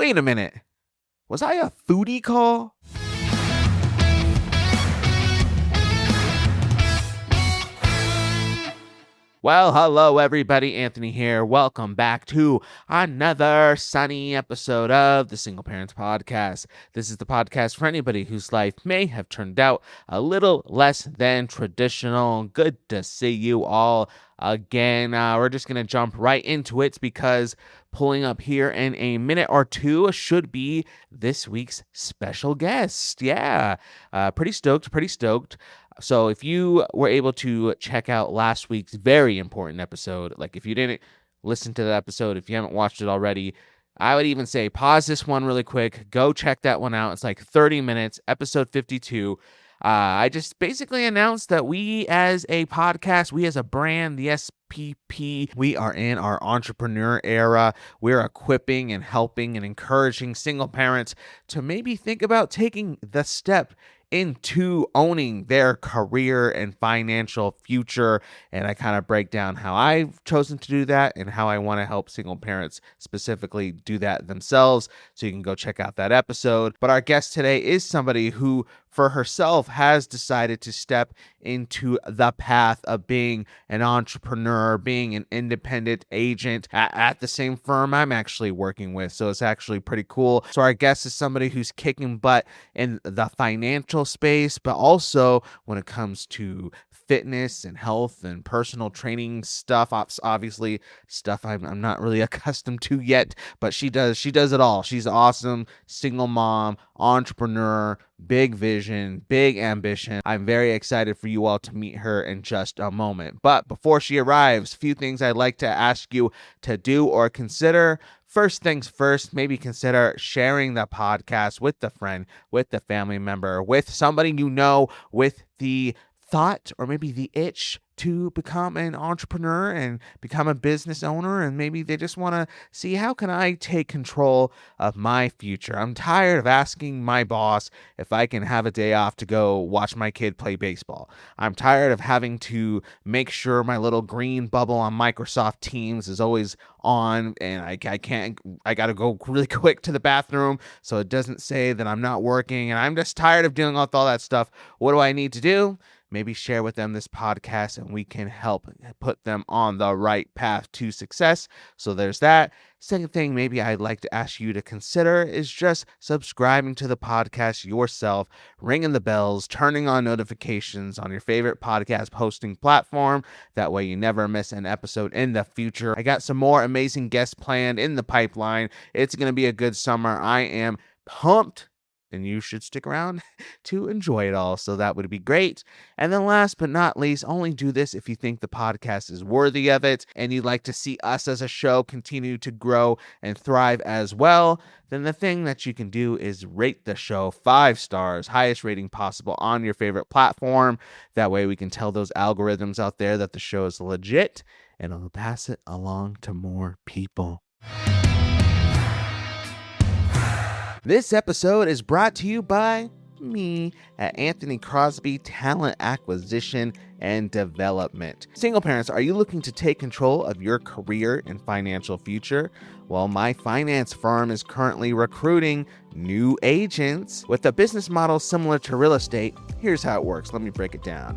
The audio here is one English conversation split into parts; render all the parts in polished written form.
Wait a minute. Was I a foodie call? Well, hello everybody, Anthony here. Welcome back to another sunny episode of the Single Parents Podcast. This is the podcast for anybody whose life may have turned out a little less than traditional. Good to see you all again. We're just going to jump right into it because pulling up here in a minute or two should be this week's special guest. Yeah, pretty stoked. So if you were able to check out last week's very important episode, like if you didn't listen to that episode, if you haven't watched it already, I would even say pause this one really quick, go check that one out. It's like 30 minutes, episode 52. I just basically announced that we as a podcast, we as a brand, the SPP, we are in our entrepreneur era. We're equipping and helping and encouraging single parents to maybe think about taking the step into owning their career and financial future. And I kind of break down how I've chosen to do that and how I want to help single parents specifically do that themselves. So you can go check out that episode. But our guest today is somebody who for herself has decided to step into the path of being an entrepreneur, being an independent agent at the same firm I'm actually working with. So it's actually pretty cool. So our guest is somebody who's kicking butt in the financial space, but also when it comes to fitness and health and personal training stuff, obviously stuff I'm not really accustomed to yet, but she does it all. She's awesome, single mom, entrepreneur, big vision, big ambition. I'm very excited for you all to meet her in just a moment. But before she arrives, a few things I'd like to ask you to do or consider. First things first, maybe consider sharing the podcast with a friend, with a family member, with somebody you know, with the thought or maybe the itch to become an entrepreneur and become a business owner, and maybe they just want to see how can I take control of my future. I'm tired of asking my boss if I can have a day off to go watch my kid play baseball. I'm tired of having to make sure my little green bubble on Microsoft Teams is always on, and I got to go really quick to the bathroom so it doesn't say that I'm not working, and I'm just tired of dealing with all that stuff. What do I need to do? Maybe share with them this podcast and we can help put them on the right path to success. So there's that. Second thing maybe I'd like to ask you to consider is just subscribing to the podcast yourself, ringing the bells, turning on notifications on your favorite podcast hosting platform. That way you never miss an episode in the future. I got some more amazing guests planned in the pipeline. It's going to be a good summer. I am pumped. And you should stick around to enjoy it all. So that would be great. And then last but not least, only do this if you think the podcast is worthy of it and you'd like to see us as a show continue to grow and thrive as well. Then the thing that you can do is rate the show 5 stars, highest rating possible on your favorite platform. That way we can tell those algorithms out there that the show is legit and it'll pass it along to more people. This episode is brought to you by me at Anthony Crosby Talent Acquisition and Development. Single parents, are you looking to take control of your career and financial future? Well, my finance firm is currently recruiting new agents with a business model similar to real estate. Here's how it works. Let me break it down.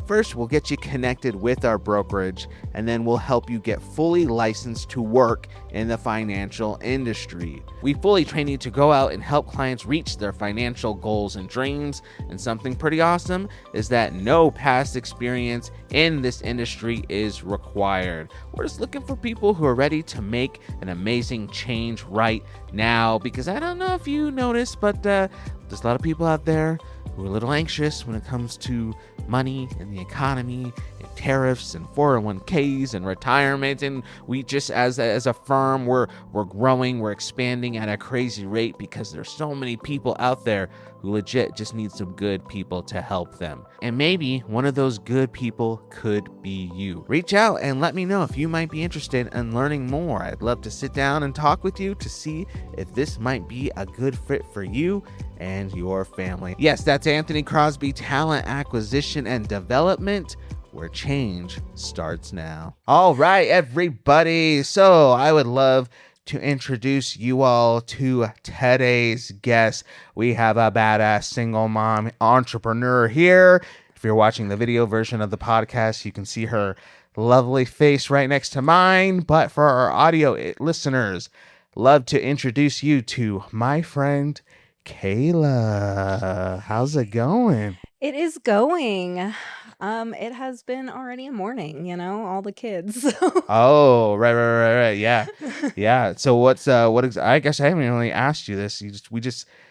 First, we'll get you connected with our brokerage, and then we'll help you get fully licensed to work in the financial industry. We fully train you to go out and help clients reach their financial goals and dreams. And something pretty awesome is that no past experience in this industry is required. We're just looking for people who are ready to make an amazing change right now, because I don't know if you noticed, but there's a lot of people out there who are a little anxious when it comes to money and the economy and tariffs and 401ks and retirement. And we just, as a firm, we're growing, we're expanding at a crazy rate because there's so many people out there who legit just need some good people to help them. And maybe one of those good people could be you. Reach out and let me know if you might be interested in learning more. I'd love to sit down and talk with you to see if this might be a good fit for you and your family. Yes, that's Anthony Crosby Talent Acquisition and Development, where change starts now. All right, everybody. So I would love to introduce you all to today's guest. We have a badass single mom entrepreneur here. If you're watching the video version of the podcast, you can see her lovely face right next to mine. But for our audio listeners, love to introduce you to my friend Kayla. How's it going? It is going. It has been already a morning, all the kids. So Oh, right. Yeah. So I guess I haven't really asked you this.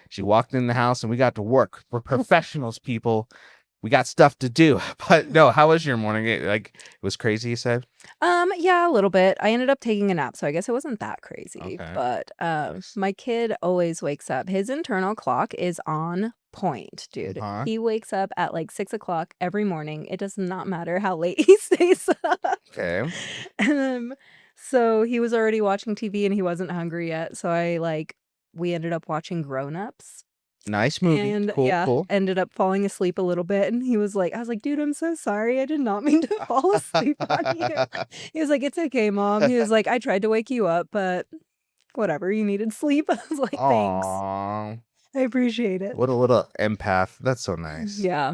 She walked in the house and we got to work. We're professionals, people. We got stuff to do. But no, how was your morning? It was crazy, you said? yeah, a little bit. I ended up taking a nap, so I guess it wasn't that crazy. Okay. But Nice. my kid always wakes up. His internal clock is on point, dude. Uh-huh. He wakes up at like 6 o'clock every morning. It does not matter how late he stays up. Okay. So he was already watching TV and he wasn't hungry yet. So we ended up watching Grown Ups. Nice movie. And Cool. ended up falling asleep a little bit, and I was like, "Dude, I'm so sorry. I did not mean to fall asleep on you." He was like, "It's okay, Mom." He was like, "I tried to wake you up, but whatever, you needed sleep." I was like, "Thanks. Aw. I appreciate it." What a little empath. That's so nice. Yeah.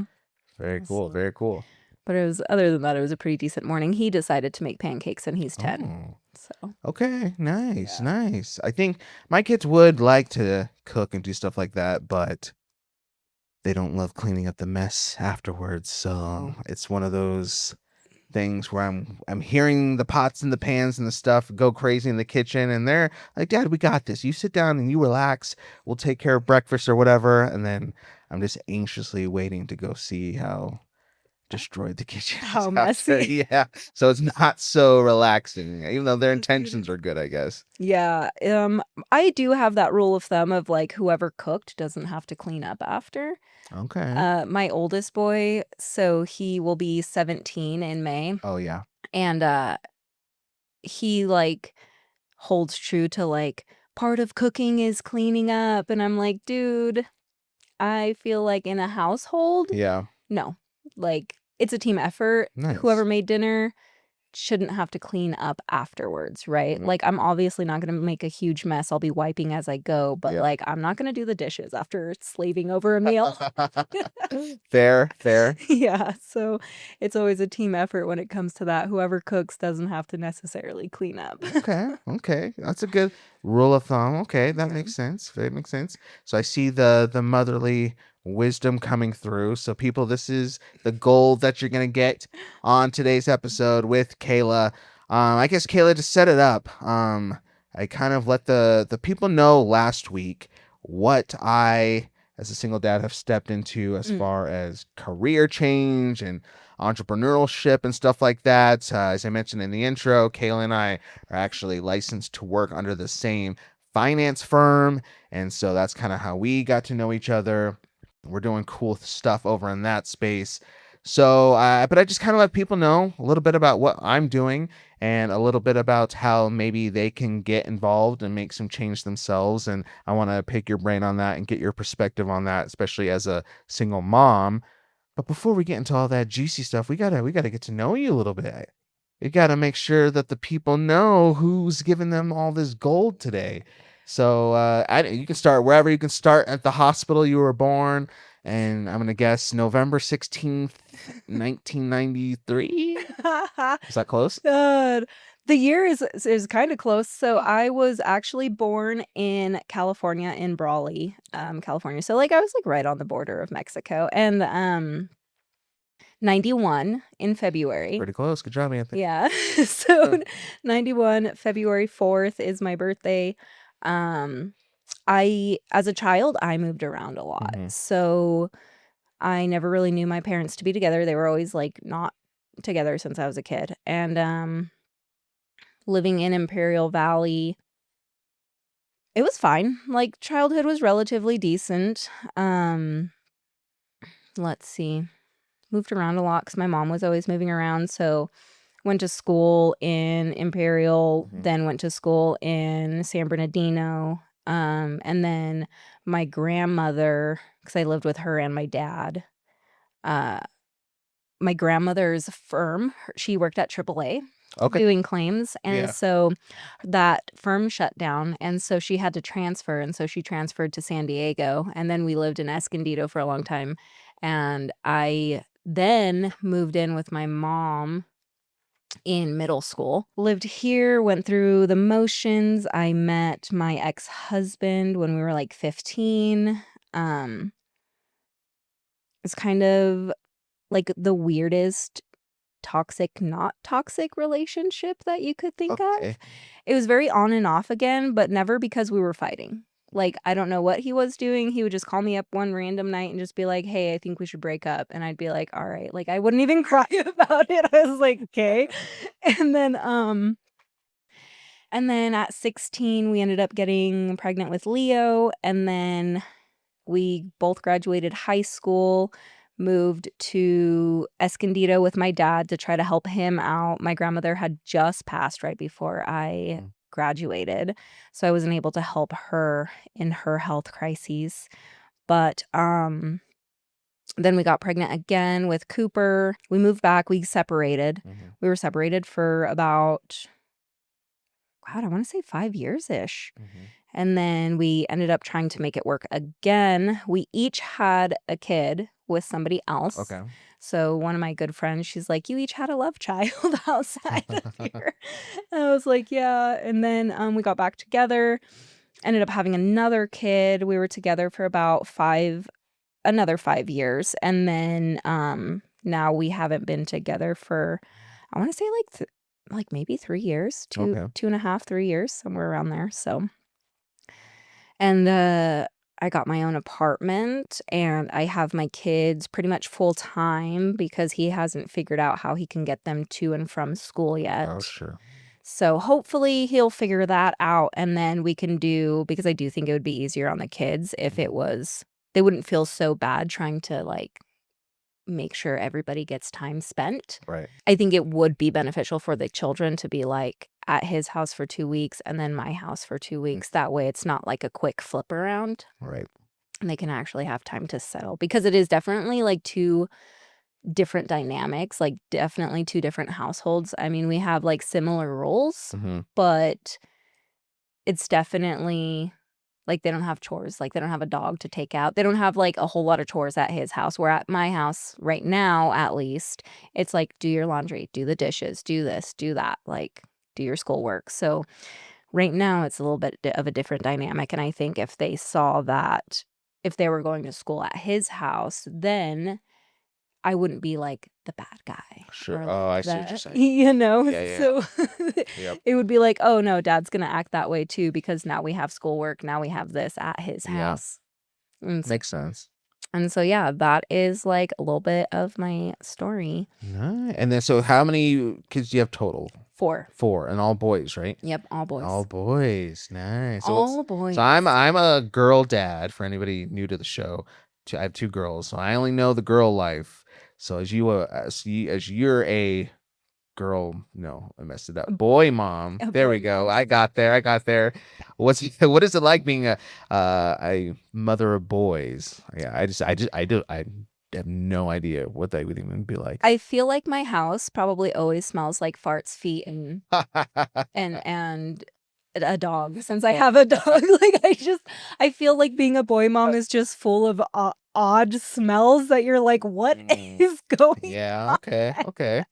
Very cool. So, Very cool. but other than that, it was a pretty decent morning. He decided to make pancakes, and he's 10. Oh. So, Okay, nice, yeah. nice. I think my kids would like to cook and do stuff like that, but they don't love cleaning up the mess afterwards. So Oh. it's one of those things where I'm hearing the pots and the pans and the stuff go crazy in the kitchen, and they're like, "Dad, we got this. You sit down and you relax. We'll take care of breakfast or whatever." And then I'm just anxiously waiting to go see how destroyed the kitchen is How after. messy. Yeah. So it's not so relaxing, even though their Dude. intentions are good, I guess. Yeah, I do have that rule of thumb of, like, whoever cooked doesn't have to clean up after. Okay. My oldest boy, so he will be 17 in May, Oh yeah. and, he, holds true to, part of cooking is cleaning up, and I'm like, "Dude, I feel like in a household, Yeah. no. It's a team effort. Nice. Whoever made dinner shouldn't have to clean up afterwards, right? Mm. I'm obviously not gonna make a huge mess, I'll be wiping as I go, but, Yep. I'm not gonna do the dishes after slaving over a meal. Fair. Yeah, so it's always a team effort when it comes to that. Whoever cooks doesn't have to necessarily clean up. Okay. That's a good rule of thumb. Okay, that Yeah. makes sense. That makes sense. So I see the motherly wisdom coming through. So people, this is the gold that you're gonna get on today's episode with Kayla. I guess Kayla, to set it up, I kind of let the people know last week what I, as a single dad, have stepped into as Mm. far as career change and entrepreneurship and stuff like that. As I mentioned in the intro, Kayla and I are actually licensed to work under the same finance firm. And so that's kind of how we got to know each other. We're doing cool stuff over in that space. So, but I just kind of let people know a little bit about what I'm doing and a little bit about how maybe they can get involved and make some change themselves. And I want to pick your brain on that and get your perspective on that, especially as a single mom. But before we get into all that juicy stuff, we gotta get to know you a little bit. We gotta make sure that the people know who's giving them all this gold today. So you can start wherever. You can start at the hospital you were born, and I'm gonna guess November 16th, 1993. Is that close? God. The year is kinda close. So I was actually born in California, in Brawley, California. So, I was, right on the border of Mexico, and, 91 in February. Pretty close. Good job, Anthony. Yeah. So 91, February 4th is my birthday. Um, as a child, I moved around a lot. Mhm. So I never really knew my parents to be together. They were always, not together since I was a kid. And, living in Imperial Valley, it was fine. Childhood was relatively decent. Let's see. Moved around a lot because my mom was always moving around, so went to school in Imperial, Mhm. then went to school in San Bernardino, and then my grandmother, because I lived with her and my dad, uh, my grandmother's firm, she worked at AAA, Okay. doing claims. And Yeah. so that firm shut down. And so she had to transfer. And so she transferred to San Diego. And then we lived in Escondido for a long time. And I then moved in with my mom in middle school. Lived here, went through the motions. I met my ex-husband when we were like 15. It's kind of like the weirdest toxic, not toxic relationship that you could think Okay. of. It was very on and off again, but never because we were fighting. Like, I don't know what he was doing. He would just call me up one random night and just be like, "Hey, I think we should break up." And I'd be like, "All right." Like, I wouldn't even cry about it. I was like, "Okay." And then at 16 we ended up getting pregnant with Leo, and then we both graduated high school, moved to Escondido with my dad to try to help him out. My grandmother had just passed right before I graduated, so I wasn't able to help her in her health crises. But then we got pregnant again with Cooper. We moved back, we separated. We were separated for about, God, I want to say 5 years-ish. And then we ended up trying to make it work again. We each had a kid with somebody else. Okay. So one of my good friends, she's like, "You each had a love child outside of here." And I was like, "Yeah." And then we got back together, ended up having another kid. We were together for about another 5 years. And then now we haven't been together for, I want to say like maybe 3 years, Okay. 2.5, 3 years, somewhere around there. So, and I got my own apartment, and I have my kids pretty much full time because he hasn't figured out how he can get them to and from school yet. Oh, sure. So hopefully he'll figure that out, and then we can because I do think it would be easier on the kids if they wouldn't feel so bad trying to like make sure everybody gets time spent. Right. I think it would be beneficial for the children to be like at his house for 2 weeks and then my house for 2 weeks. That way it's not like a quick flip around. Right. And they can actually have time to settle, because it is definitely like two different dynamics, like definitely two different households. I mean, we have like similar roles, but it's definitely like they don't have chores. Like they don't have a dog to take out. They don't have like a whole lot of chores at his house. Where at my house right now, at least, it's like do your laundry, do the dishes, do this, do that, like do your schoolwork. So right now it's a little bit of a different dynamic. And I think if they saw that, if they were going to school at his house, then I wouldn't be like the bad guy. Sure. Or Oh, I like see what you're the, saying. you know? Yeah. So Yep. it would be like, oh no, dad's gonna act that way too because now we have schoolwork, now we have this at his Yeah. house. And, Makes sense. and so yeah, that is like a little bit of my story. Nice. And then, so how many kids do you have total? 4. 4, and all boys, right? Yep, all boys. All boys. Nice. So all boys. So I'm a girl dad for anybody new to the show. I have 2 girls, so I only know the girl life. So as you're a girl, no, I messed it up. Boy mom. There we go. I got there. What is it like being a mother of boys? Yeah, I have no idea what that would even be like. I feel like my house probably always smells like farts, feet, and a dog, since I have a dog. Like I feel like being a boy mom is just full of odd smells that you're like, what is going Yeah, okay.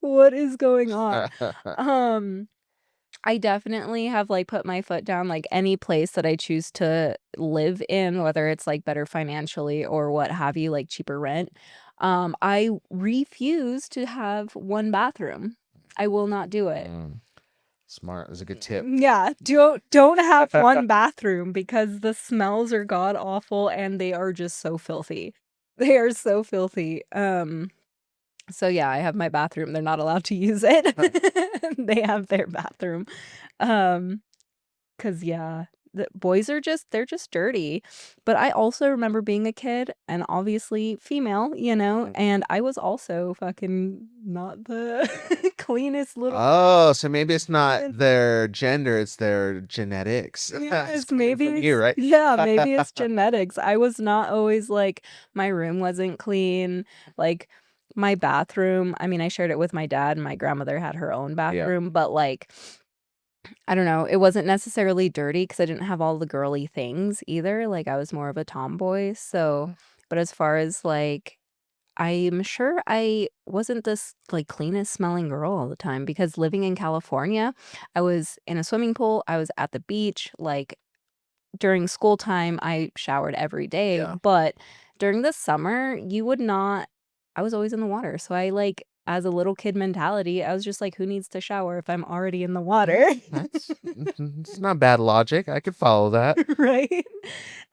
what is going on? I definitely have like put my foot down, like any place that I choose to live in, whether it's like better financially or what have you, like cheaper rent. I refuse to have one bathroom. I will not do it. Smart. That's a good tip. Yeah, don't have one bathroom because the smells are god awful and they are just so filthy. They are so filthy. So yeah, I have my bathroom. They're not allowed to use it. They have their bathroom. 'Cause yeah, the boys are they're just dirty. But I also remember being a kid and obviously female, and I was also fucking not the cleanest little. Oh, so maybe it's not their gender, it's their genetics. Yes, maybe from you, right? Yeah, maybe it's genetics. I was not always like, my room wasn't clean. Like My bathroom, I mean, I shared it with my dad, and my grandmother had her own bathroom, but like, I don't know, it wasn't necessarily dirty because I didn't have all the girly things either. Like, I was more of a tomboy. So, but as far as like, I'm sure I wasn't this like cleanest smelling girl all the time because living in California, I was in a swimming pool, I was at the beach, like during school time, I showered every day, Yeah. but during the summer, you would not I was always in the water. So I like as a little kid mentality, I was just like, who needs to shower if I'm already in the water? That's it's not bad logic. I could follow that. Right?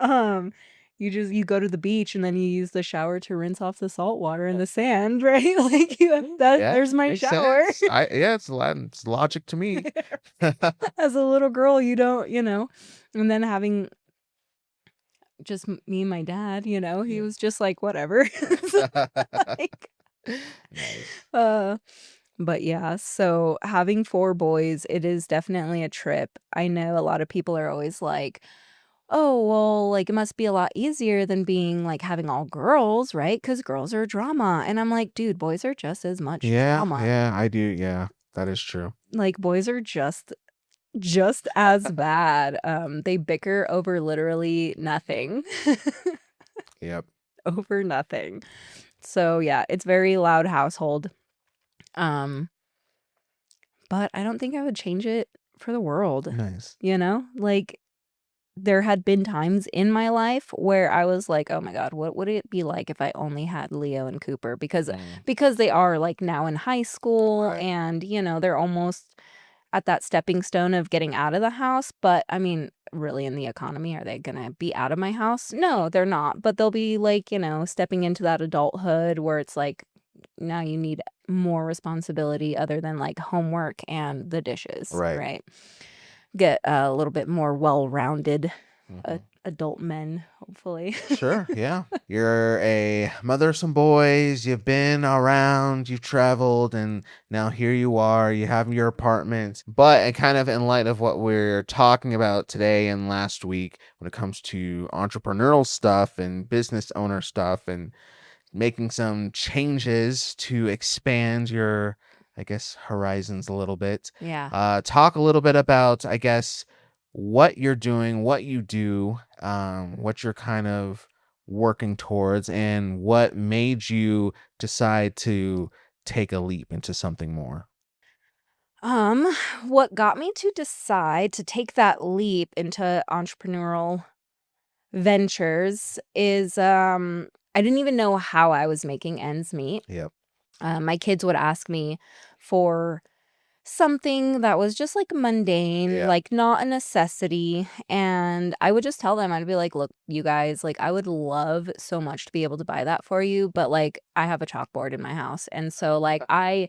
Um, you go to the beach and then you use the shower to rinse off the salt water and the sand, right? Like Yeah, there's my makes shower. sense. It's logic to me. As a little girl, you don't, and then having just me and my dad, he was just like, whatever. So, like, Nice. uh, but yeah, so having 4 boys, it is definitely a trip. I know a lot of people are always like, "Oh, well, like, it must be a lot easier than being like, having all girls, right? Because girls are drama." And I'm like, "Dude, boys are just as much Yeah, drama." yeah, I do. Yeah, that is true. Like, boys are just as bad. They bicker over literally nothing. Yep. Over nothing. So, yeah, it's very loud household. Um, but I don't think I would change it for the world, Nice. Like, there had been times in my life where I was like, "Oh my god, what would it be like if I only had Leo and Cooper?" Because they are, like, now in high school Right. and, they're almost at that stepping stone of getting out of the house, but, I mean, really in the economy, are they gonna be out of my house? No, they're not, but they'll be, like, stepping into that adulthood where it's like, now you need more responsibility other than, like, homework and the dishes, Right. right? Get a little bit more well-rounded Mhm. adult men, hopefully. Sure, yeah. You're a mother of some boys, you've been around, you've traveled, and now here you are, you have your apartment. But kind of in light of what we're talking about today and last week when it comes to entrepreneurial stuff and business owner stuff and making some changes to expand your, I guess, horizons a little bit. Yeah. Talk a little bit about, I guess, what you're doing, what you do, what you're kind of working towards, and what made you decide to take a leap into something more. Um, what got me to decide to take that leap into entrepreneurial ventures is, I didn't even know how I was making ends meet. Yep. My kids would ask me for something that was just, like, mundane, Yeah. like, not a necessity, and I would just tell them, I'd be like, "Look, you guys, like, I would love so much to be able to buy that for you, but, like, I have a chalkboard in my house." And so, like, I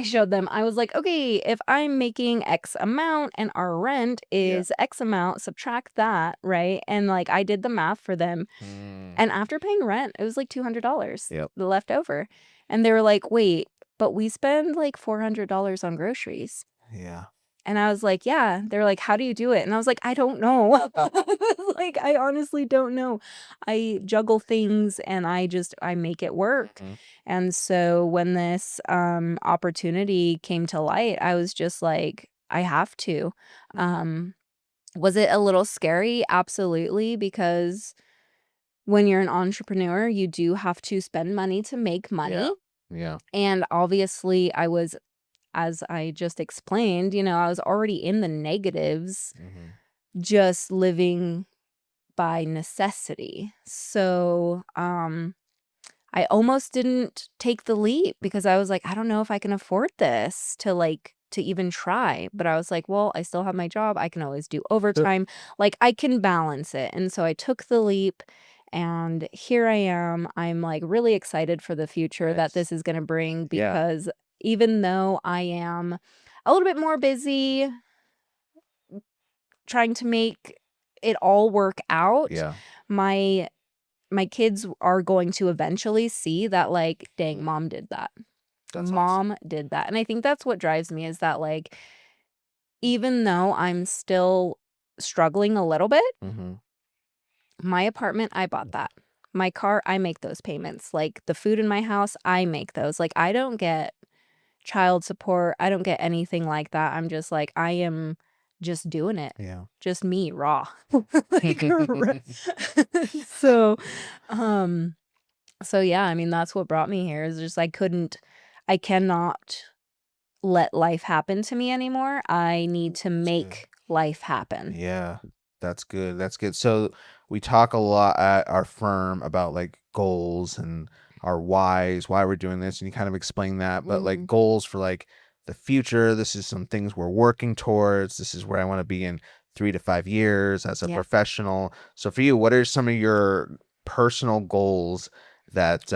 showed them, I was like, "Okay, if I'm making X amount and our rent Yeah. is X amount, subtract that," right? And, like, I did the math for them, Mm, and after paying rent, it was, like, $200 yep. left over, and they were like, "Wait, but we spend, like, $400 on groceries." Yeah. And I was like, "Yeah." They're like, "How do you do it?" And I was like, "I don't know." Like, I honestly don't know. I juggle things and I make it work. Mhm. And so when this, opportunity came to light, I was just like, "I have to." Um, was it a little scary? Absolutely, because when you're an entrepreneur, you do have to spend money to make Yeah. money. Yeah. And obviously, as I just explained, I was already in the negatives Hmm. just living by necessity. So, I almost didn't take the leap because I was like, I don't know if I can afford this to even try. But I was like, well, I still have my job. I can always do Sure. overtime. Like I can balance it. And so I took the leap and here I am. I'm like really excited for the future that Nice. this is going to bring Yeah. because even though I am a little bit more busy trying to make it all work out, Yeah. my my kids are going to eventually see that like, dang, mom did that. That's awesome. Mom did that. And I think that's what drives me is that like, even though I'm still struggling a little bit, Hmm. my apartment, I bought that. My car, I make those payments. Like, the food in my house, I make those. Like, I don't get child support. I don't get anything like that. I'm just like, I am just doing it. Yeah. Just me, raw. Like, so, um, so yeah, I mean, that's what brought me here is just I cannot let life happen to me anymore. I need to make life happen. Yeah, that's good. That's good. So we talk a lot at our firm about like goals and our whys, why we're doing this, and you kind of explain that. But like goals for like the future, this is some things we're working towards. This is where I want to be in 3 to 5 years as a professional. So for you, what are some of your personal goals that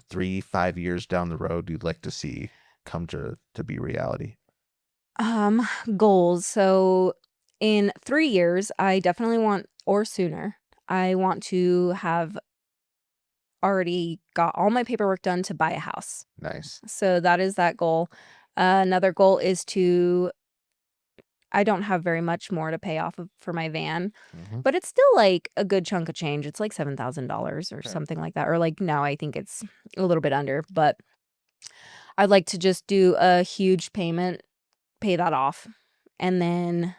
3, 5 years down the road you'd like to see come to be reality? Goals. So in 3 years, I definitely want, or sooner, I want to have already got all my paperwork done to buy a house. Nice. So that is that goal. Another goal is I don't have very much more to pay off for my van, but it's still like a good chunk of change. It's like $7,000 or something like that. Or like now I think it's a little bit under, but I'd like to just do a huge payment, pay that off. And then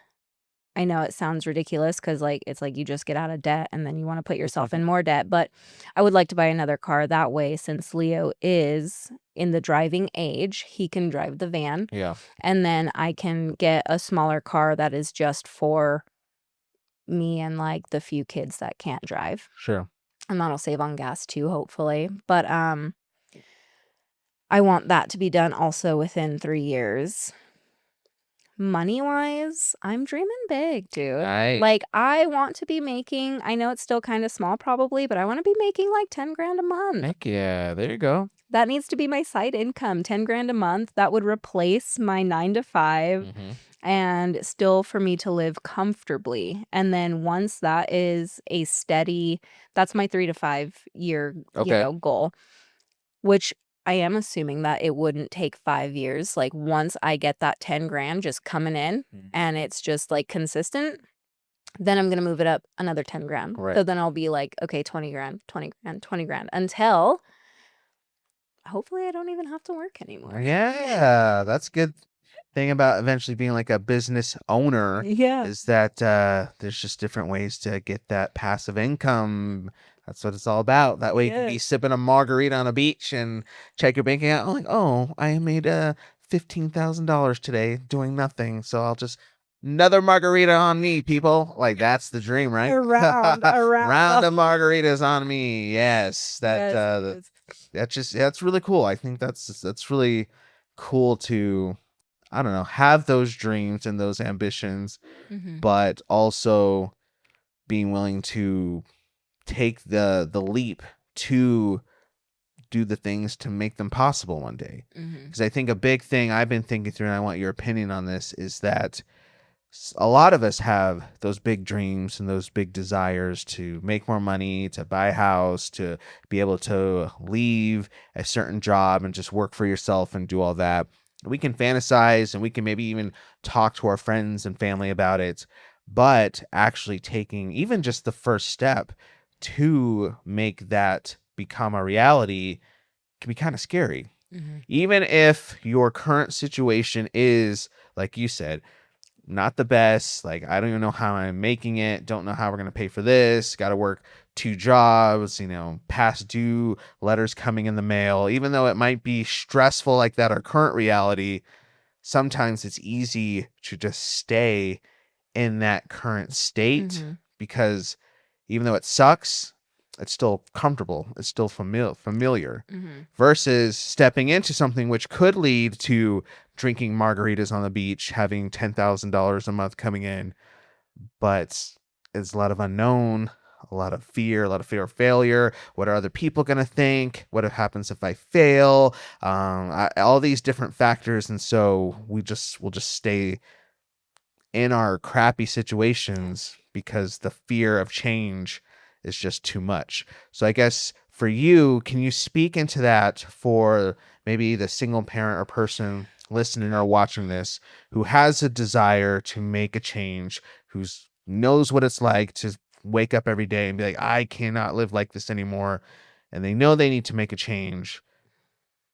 I know it sounds ridiculous because like it's like you just get out of debt and then you want to put yourself in more debt. But I would like to buy another car that way since Leo is in the driving age. He can drive the van. Yeah. And then I can get a smaller car that is just for me and like the few kids that can't drive. Sure. And that'll save on gas too, hopefully. But I want that to be done also within 3 years. Money-wise, I'm dreaming big, dude. Nice. Like, I want to be making, I know it's still kind of small probably, but I want to be making like 10 grand a month. Heck yeah, there you go. That needs to be my side income, 10 grand a month. That would replace my 9 to 5 and still for me to live comfortably. And then once that is a steady, that's my 3 to 5 year, goal, which I am assuming that it wouldn't take 5 years. Like once I get that 10 grand just coming in and it's just like consistent, then I'm going to move it up another 10 grand. Right. So then I'll be like, okay, 20 grand, 20 grand, 20 grand until hopefully I don't even have to work anymore. Yeah, that's good thing about eventually being like a business owner is that there's just different ways to get that passive income. That's what it's all about. That way you can be sipping a margarita on a beach and check your bank account. Like, oh, I made $15,000 today doing nothing. So I'll just another margarita on me, people. Like that's the dream, right? A round of margaritas on me. Yes, that's really cool. I think that's really cool to, I don't know, have those dreams and those ambitions, but also being willing to take the leap to do the things to make them possible one day. Because I think a big thing I've been thinking through, and I want your opinion on this, is that a lot of us have those big dreams and those big desires to make more money, to buy a house, to be able to leave a certain job and just work for yourself and do all that. We can fantasize and we can maybe even talk to our friends and family about it, but actually taking even just the first step to make that become a reality can be kind of scary. Even if your current situation is, like you said, not the best, like I don't even know how I'm making it, don't know how we're going to pay for this, got to work 2 jobs, past due letters coming in the mail. Even though it might be stressful like that, our current reality, sometimes it's easy to just stay in that current state because even though it sucks, it's still comfortable, it's still familiar versus stepping into something which could lead to drinking margaritas on the beach, having $10,000 a month coming in, but it's a lot of unknown, a lot of fear of failure. What are other people going to think? What happens if I fail? All these different factors. And so we'll just stay in our crappy situations because the fear of change is just too much. So I guess for you, can you speak into that for maybe the single parent or person listening or watching this who has a desire to make a change, who knows what it's like to wake up every day and be like, I cannot live like this anymore. And they know they need to make a change,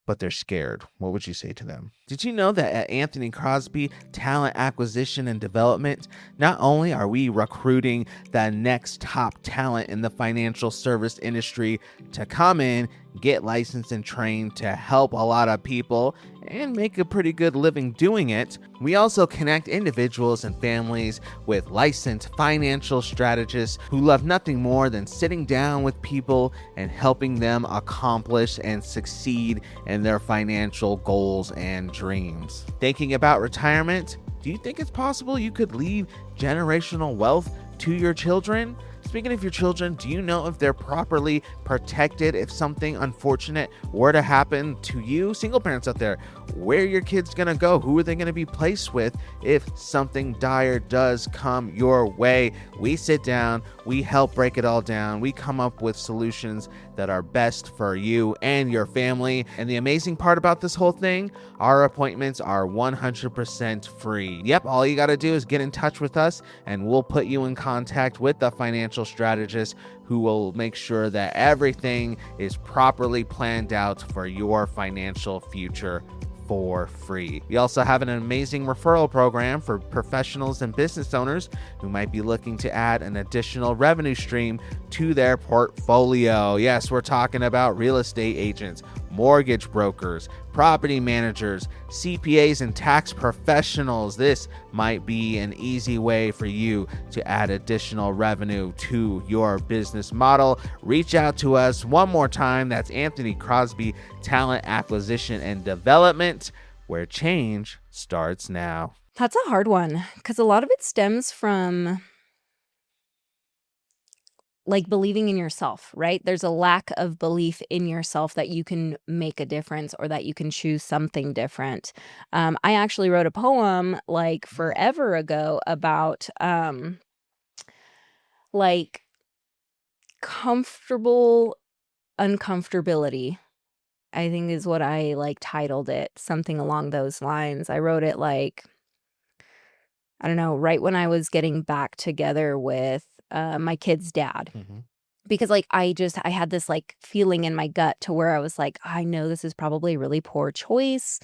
but they're scared. What would you say to them? Did you know that at Anthony Crosby Talent Acquisition and Development, not only are we recruiting the next top talent in the financial service industry to come in, get licensed and trained to help a lot of people and make a pretty good living doing it, we also connect individuals and families with licensed financial strategists who love nothing more than sitting down with people and helping them accomplish and succeed in their financial goals and dreams. Thinking about retirement? Do you think it's possible you could leave generational wealth to your children? Speaking of your children, do you know if they're properly protected if something unfortunate were to happen to you? Single parents out there, where are your kids going to go? Who are they going to be placed with if something dire does come your way? We sit down, we help break it all down. We come up with solutions that are best for you and your family. And the amazing part about this whole thing, our appointments are 100% free. Yep, all you got to do is get in touch with us and we'll put you in contact with the financial strategist who will make sure that everything is properly planned out for your financial future for free. We also have an amazing referral program for professionals and business owners who might be looking to add an additional revenue stream to their portfolio. Yes, we're talking about real estate agents, mortgage brokers, property managers, CPAs, and tax professionals. This might be an easy way for you to add additional revenue to your business model. Reach out to us one more time. That's Anthony Crosby Talent Acquisition and Development, where change starts now. That's a hard one because a lot of it stems from like believing in yourself, right? There's a lack of belief in yourself that you can make a difference or that you can choose something different. I actually wrote a poem like forever ago about like comfortable uncomfortability, I think is what I like titled it, something along those lines. I wrote it like, I don't know, right when I was getting back together with my kid's dad. Because like I had this like feeling in my gut to where I was like, I know this is probably a really poor choice.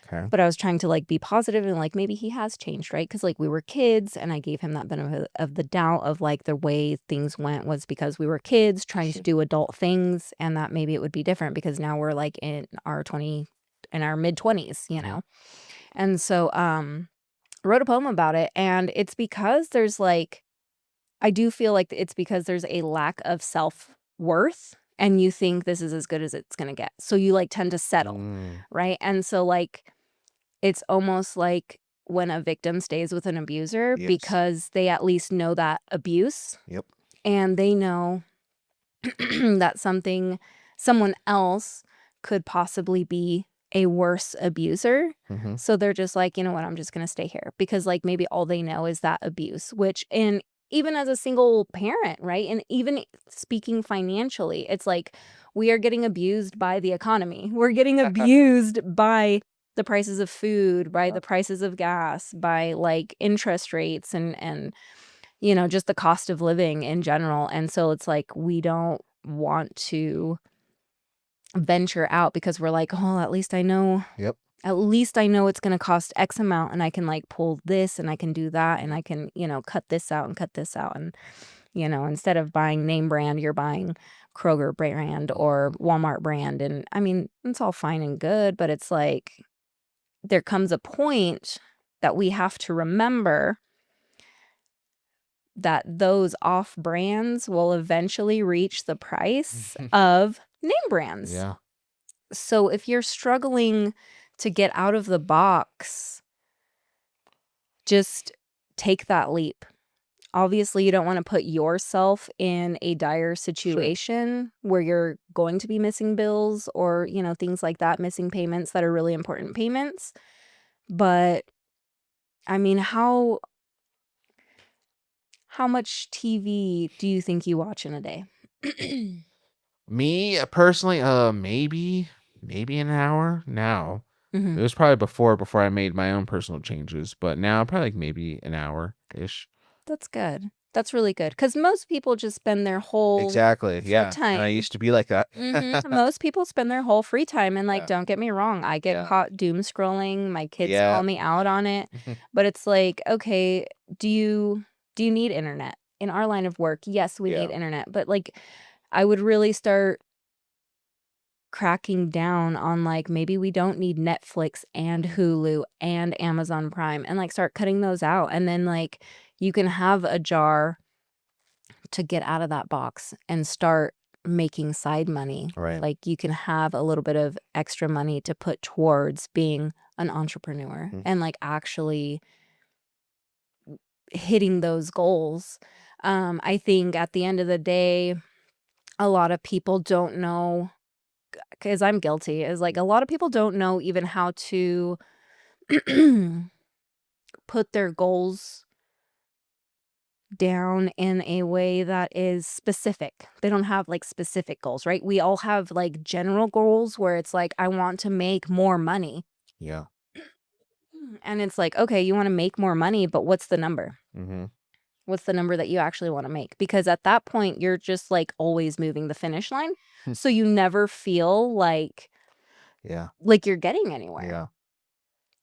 Okay. But I was trying to like be positive and like maybe he has changed, right? Because like we were kids and I gave him that benefit of the doubt of like the way things went was because we were kids trying to do adult things and that maybe it would be different because now we're like in our mid-20s, you know? And so I wrote a poem about it and it's because there's like, I do feel like it's because there's a lack of self-worth and you think this is as good as it's going to get. So you like tend to settle, right? And so like, it's almost like when a victim stays with an abuser because they at least know that abuse. Yep. And they know that someone else could possibly be a worse abuser. So they're just like, you know what, I'm just going to stay here because like maybe all they know is that abuse, which even as a single parent, right? And even speaking financially, it's like we are getting abused by the economy. We're getting abused by the prices of food, by the prices of gas, by like interest rates and you know, just the cost of living in general. And so it's like we don't want to venture out because we're like, oh, at least I know. Yep. At least I know it's going to cost X amount and I can like pull this and I can do that and I can, you know, cut this out and cut this out. And, you know, instead of buying name brand, you're buying Kroger brand or Walmart brand. And I mean, it's all fine and good, but it's like there comes a point that we have to remember that those off brands will eventually reach the price of name brands. Yeah. So if you're struggling to get out of the box, just take that leap. Obviously, you don't want to put yourself in a dire situation where you're going to be missing bills or, you know, things like that, missing payments that are really important payments. But I mean, how much TV do you think you watch in a day? Me personally, maybe an hour now. Mhm. It was probably before I made my own personal changes, but now probably like maybe an hour-ish. That's good. That's really good because most people just spend their whole Exactly. free Yeah. And I time. used to be like that. Most people spend their whole free time, and like, Yeah. don't get me wrong, I get Yeah. caught doom scrolling. My kids Yeah. call me out on it, but it's like, okay, do you need internet? In our line of work, yes, we need Yeah. internet, but like, I would really start cracking down on like maybe we don't need Netflix and Hulu and Amazon Prime, and like start cutting those out, and then like you can have a jar to get out of that box and start making side money. Right. Like you can have a little bit of extra money to put towards being an entrepreneur and like actually hitting those goals. I think at the end of the day, a lot of people don't know, because I'm guilty, is like a lot of people don't know even how to put their goals down in a way that is specific. They don't have like specific goals, right? We all have like general goals where it's like, I want to make more money. Yeah. And it's like, okay, you want to make more money, but what's the number? Mm-hmm. What's the number that you actually want to make? Because at that point, you're just like always moving the finish line. So you never feel like Yeah. you're getting anywhere. Yeah.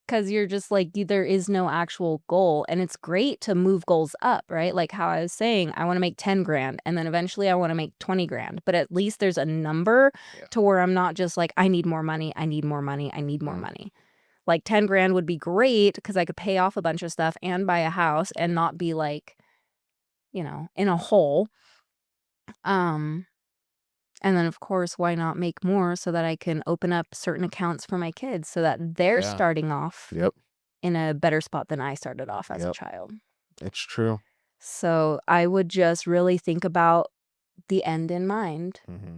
Because you're just like, there is no actual goal. And it's great to move goals up, right? Like how I was saying, I want to make 10 grand and then eventually I want to make 20 grand. But at least there's a number to where I'm not just like, I need more money. I need more money. I need more money. Like 10 grand would be great because I could pay off a bunch of stuff and buy a house and not be like, in a hole. And then, of course, why not make more so that I can open up certain accounts for my kids so that they're starting off Yep. in a better spot than I started off as a Yep. child. It's true. So I would just really think about the end in mind. Mm-hmm.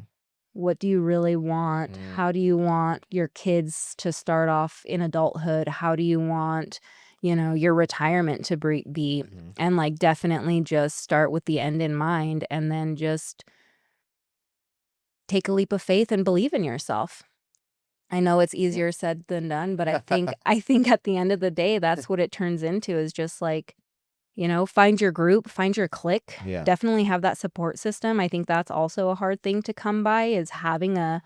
What do you really want? How do you want your kids to start off in adulthood? How do you want, your retirement to be? And like definitely just start with the end in mind and then just take a leap of faith and believe in yourself. I know it's easier said than done, but I think at the end of the day, that's what it turns into, is just like, find your group, find your clique. Yeah. Definitely have that support system. I think that's also a hard thing to come by, is having a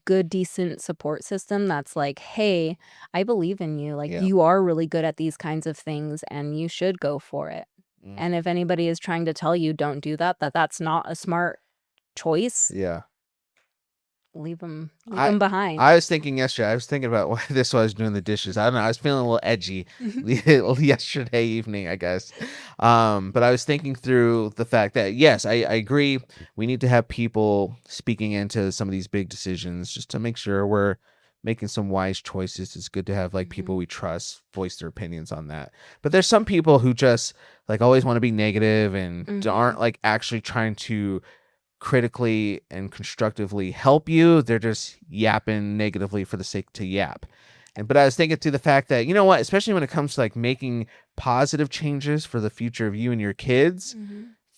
good, decent support system that's like, hey, I believe in you. Like you are really good at these kinds of things and you should go for it. And if anybody is trying to tell you don't do that, that's not a smart choice, Yeah. leave them behind. I was thinking yesterday. I was thinking about this while I was doing the dishes. I don't know. I was feeling a little edgy yesterday evening, I guess. But I was thinking through the fact that yes, I agree. We need to have people speaking into some of these big decisions just to make sure we're making some wise choices. It's good to have like people we trust voice their opinions on that. But there's some people who just like always want to be negative and aren't like actually trying to critically and constructively help you. They're just yapping negatively for the sake to yap. But I was thinking to the fact that, you know what, especially when it comes to like making positive changes for the future of you and your kids,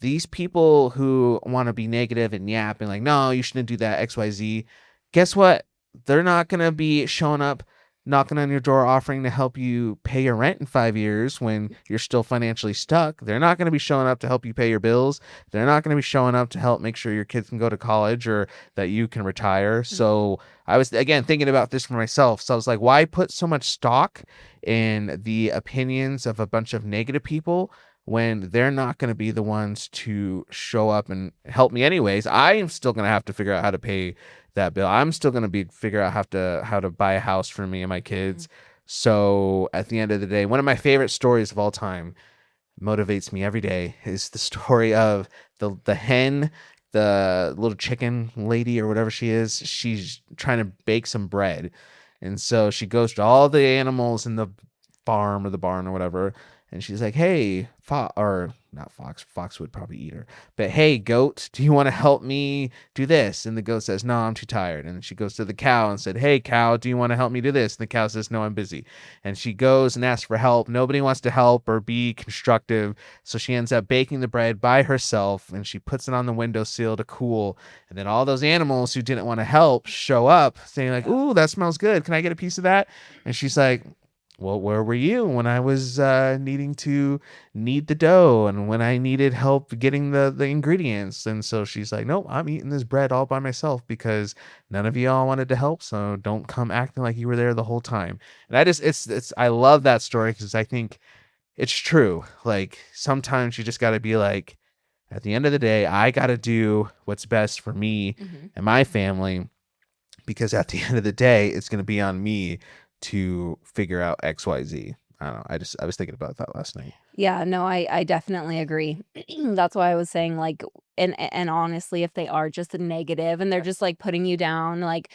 these people who want to be negative and yap and like, no, you shouldn't do that, XYZ, guess what? They're not going to be showing up knocking on your door offering to help you pay your rent in 5 years when you're still financially stuck. They're not going to be showing up to help you pay your bills. They're not going to be showing up to help make sure your kids can go to college or that you can retire. So I was, again, thinking about this for myself. So I was like, why put so much stock in the opinions of a bunch of negative people when they're not going to be the ones to show up and help me anyways? I am still going to have to figure out how to pay that bill. I'm still going to be figure out how to buy a house for me and my kids. So at the end of the day, one of my favorite stories of all time, motivates me every day, is the story of the hen, the little chicken lady or whatever she is. She's trying to bake some bread. And so she goes to all the animals in the farm or the barn or whatever. And she's like, hey, or not fox. Fox would probably eat her. But hey, goat, do you want to help me do this? And the goat says, no, I'm too tired. And she goes to the cow and said, hey, cow, do you want to help me do this? And the cow says, no, I'm busy. And she goes and asks for help. Nobody wants to help or be constructive. So she ends up baking the bread by herself and she puts it on the windowsill to cool. And then all those animals who didn't want to help show up saying like, ooh, that smells good. Can I get a piece of that? And she's like, well, where were you when I was needing to knead the dough and when I needed help getting the ingredients? And so she's like, nope, I'm eating this bread all by myself because none of y'all wanted to help. So don't come acting like you were there the whole time. And I love that story because I think it's true. Like sometimes you just got to be like, at the end of the day, I got to do what's best for me and my family because at the end of the day, it's going to be on me to figure out XYZ. I don't know. I was thinking about that last night. Yeah, no, I definitely agree. That's why I was saying, like, and honestly, if they are just a negative and they're just like putting you down, like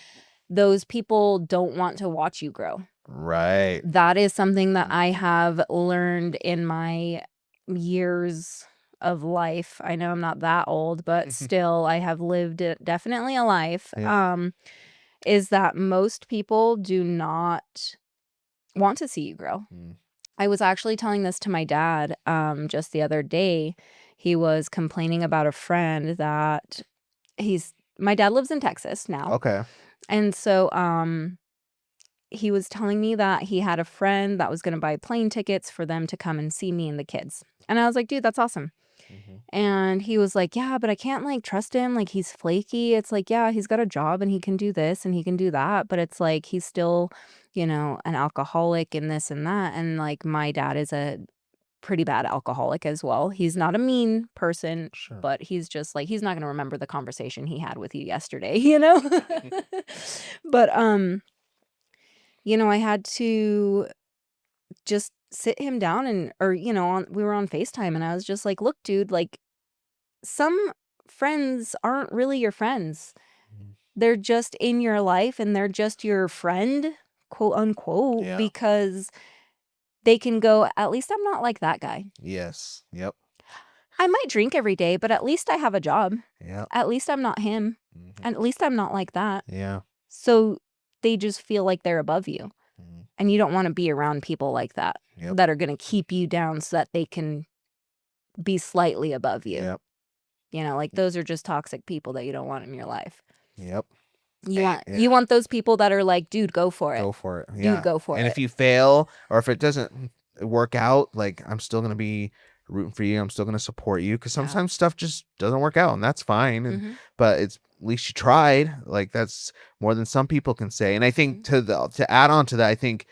those people don't want to watch you grow. Right. That is something that I have learned in my years of life. I know I'm not that old, but still I have lived definitely a life. Yeah. Is that most people do not want to see you grow. I was actually telling this to my dad just the other day. He was complaining about a friend that my dad lives in Texas now. Okay. And so he was telling me that he had a friend that was going to buy plane tickets for them to come and see me and the kids. And I was like, dude, that's awesome. And he was like, yeah, but I can't like trust him. Like he's flaky. It's like, yeah, he's got a job and he can do this and he can do that. But it's like, he's still, an alcoholic and this and that. And like my dad is a pretty bad alcoholic as well. He's not a mean person, Sure. but he's just like, he's not going to remember the conversation he had with you yesterday, But, I had to just sit him down we were on FaceTime and I was just like, look, dude, like some friends aren't really your friends. They're just in your life and they're just your friend, quote unquote, Yeah. because they can go, at least I'm not like that guy. Yes. Yep. I might drink every day, but at least I have a job. Yeah. At least I'm not him. And at least I'm not like that. Yeah. So they just feel like they're above you. And you don't want to be around people like that, that are going to keep you down so that they can be slightly above you. Yep. Like those are just toxic people that you don't want in your life. Yep. You want those people that are like, dude, go for it. Go for it. Yeah. Dude, go for it. And if you fail or if it doesn't work out, like I'm still going to be rooting for you. I'm still going to support you because sometimes stuff just doesn't work out and that's fine. And, but it's at least you tried. Like that's more than some people can say. And I think to add on to that, I think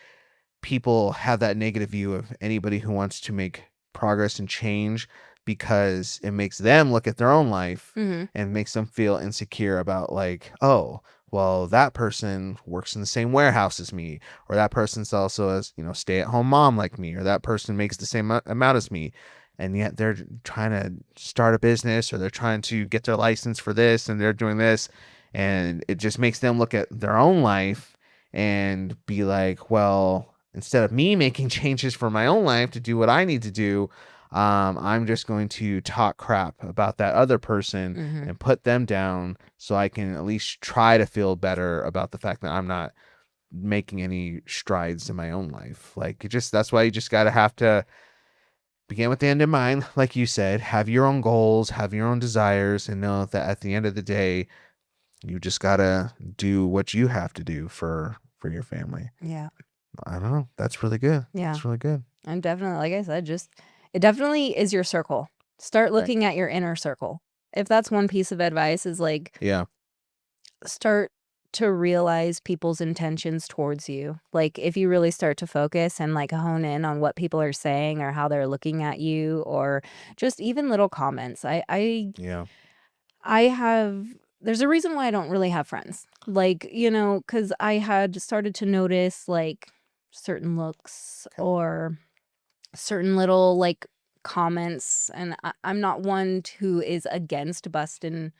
people have that negative view of anybody who wants to make progress and change because it makes them look at their own life and makes them feel insecure about like, oh, well, that person works in the same warehouse as me, or that person's also a stay-at-home mom like me, or that person makes the same amount as me, and yet they're trying to start a business or they're trying to get their license for this and they're doing this, and it just makes them look at their own life and be like, well, instead of me making changes for my own life to do what I need to do, I'm just going to talk crap about that other person and put them down so I can at least try to feel better about the fact that I'm not making any strides in my own life. Like that's why you just got to have to begin with the end in mind. Like you said, have your own goals, have your own desires, and know that at the end of the day, you just got to do what you have to do for your family. Yeah. I don't know. That's really good. Yeah. It's really good. And definitely, like I said, it definitely is your circle. Start looking at your inner circle. If that's one piece of advice is like, start to realize people's intentions towards you. Like if you really start to focus and like hone in on what people are saying or how they're looking at you or just even little comments. There's a reason why I don't really have friends. Like, because I had started to notice like certain looks or certain little like comments, and I'm not one who is against busting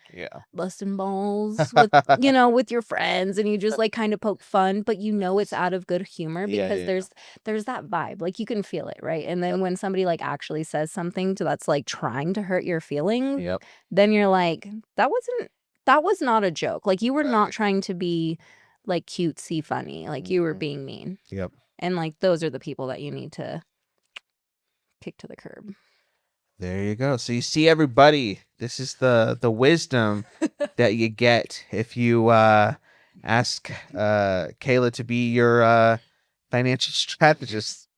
balls with with your friends, and you just like kind of poke fun, but it's out of good humor because there's that vibe, like you can feel it, right? And then when somebody like actually says something that's like trying to hurt your feelings, then you're like, that was not a joke. Like you were not trying to be like cutesy funny, like you were being mean. And like those are the people that you need to kick to the curb. There you go. So you see, everybody, this is the wisdom that you get if you ask Kayla to be your financial strategist.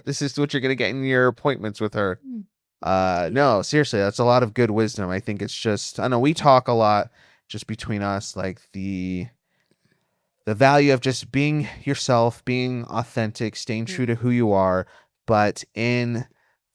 This is what you're gonna get in your appointments with her. No, seriously, that's a lot of good wisdom. I think it's just, I know we talk a lot just between us, like the value of just being yourself, being authentic, staying true to who you are, but in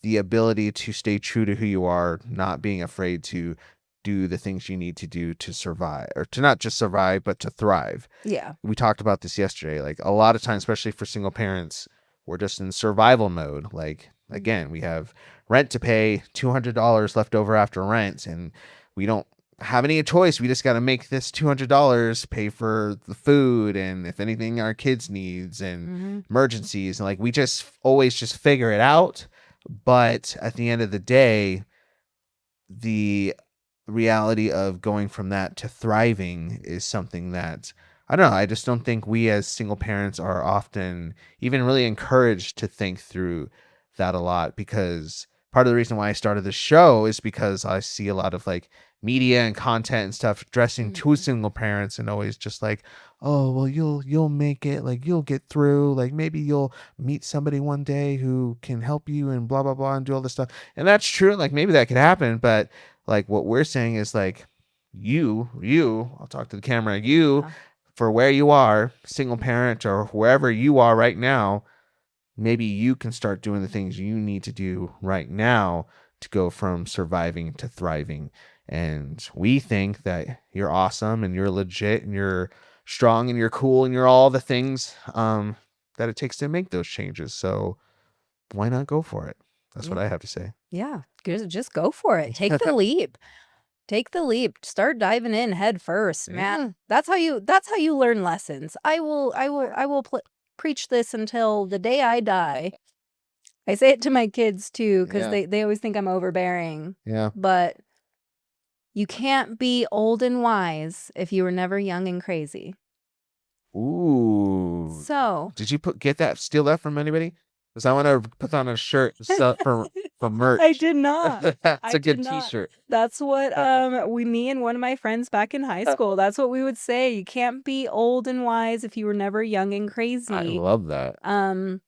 the ability to stay true to who you are, not being afraid to do the things you need to do to survive, or to not just survive, but to thrive. Yeah. We talked about this yesterday. Like a lot of times, especially for single parents, we're just in survival mode. Like, again, we have rent to pay, $200 left over after rent, and we don't have any choice. We just got to make this $200 pay for the food and if anything our kids needs and emergencies, and like we just always just figure it out. But at the end of the day, the reality of going from that to thriving is something that, I don't know, I just don't think we as single parents are often even really encouraged to think through that a lot, because part of the reason why I started this show is because I see a lot of like media and content and stuff addressing two single parents, and always just like, oh well, you'll make it, like you'll get through, like maybe you'll meet somebody one day who can help you and blah blah blah and do all this stuff. And that's true, like maybe that could happen, but like what we're saying is like you I'll talk to the camera, you for where you are, single parent or wherever you are right now, maybe you can start doing the things you need to do right now to go from surviving to thriving. And we think that you're awesome and you're legit and you're strong and you're cool and you're all the things that it takes to make those changes. So why not go for it? That's what I have to say. Yeah. Just go for it. Take the leap. Take the leap. Start diving in head first, man. That's how you learn lessons. I will preach this until the day I die. I say it to my kids too, because they always think I'm overbearing. Yeah. But you can't be old and wise if you were never young and crazy. Ooh. So did you steal that from anybody? Because I want to put on a shirt for merch. I did not. That's a good T-shirt. That's what me and one of my friends back in high school, that's what we would say. You can't be old and wise if you were never young and crazy. I love that. And